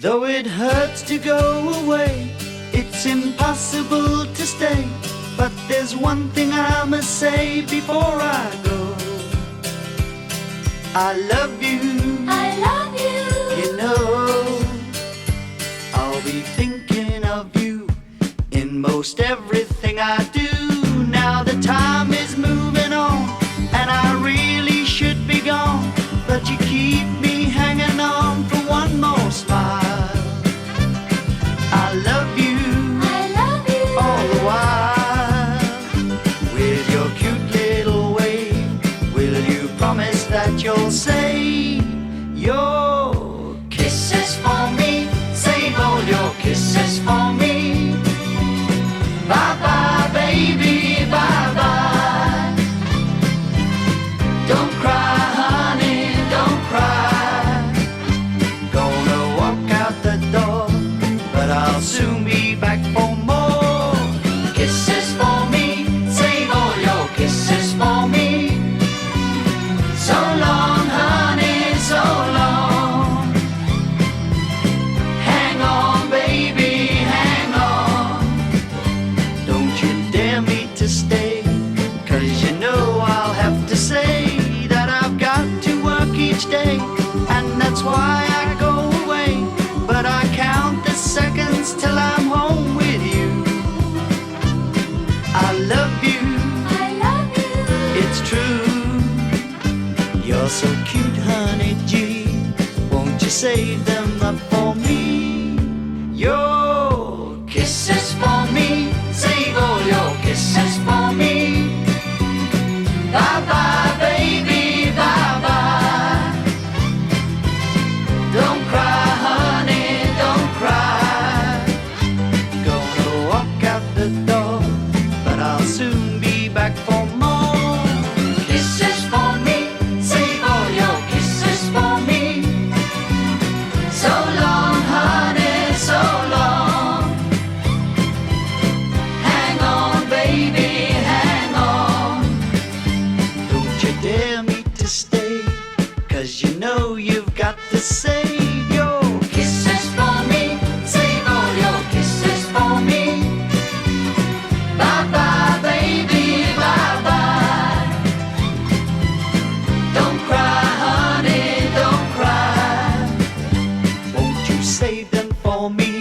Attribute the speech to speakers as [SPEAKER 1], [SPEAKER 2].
[SPEAKER 1] Though it hurts to go away, it's impossible to stay. But there's one thing I must say before I go. I love you,
[SPEAKER 2] I love you.
[SPEAKER 1] you know. I'll be thinking of you in most everything I do. Now the time is moving on, and I really should be gone, but you keep me hanging on for one more smile. I love you,
[SPEAKER 2] I love you.
[SPEAKER 1] all the while. With your cute little wave, will you promise that you'll save your kisses for me? Save all your kisses for me. Bye bye, baby, bye bye. Don't cry, honey, don't cry. Gonna walk out the door, but I'll soon be back for more kisses for me. Save all your kisses for me. So long, honey, so long. Hang on, baby, hang on. Don't you dare me to stay, 'cause you know I'll have to say that I've got to work each day, and that's why I go away. But I count the seconds till I'm home with you. I love you,
[SPEAKER 2] I love you.
[SPEAKER 1] it's true. You're so cute, honey G. Won't you save them up for me? Your kisses for me. Save all your kisses for me. Bye bye, baby, bye bye. Don't cry, honey, don't cry. Gonna walk out the door, but I'll soon be back for more kisses for me. Save all your kisses for me. So long, honey, so long. Hang on, baby, hang on. Don't you dare me to stay, 'cause you know you've got to save your kisses for me. Save all your kisses for me. Bye bye, baby, bye bye. Don't cry, honey, don't cry. Won't you save them for me?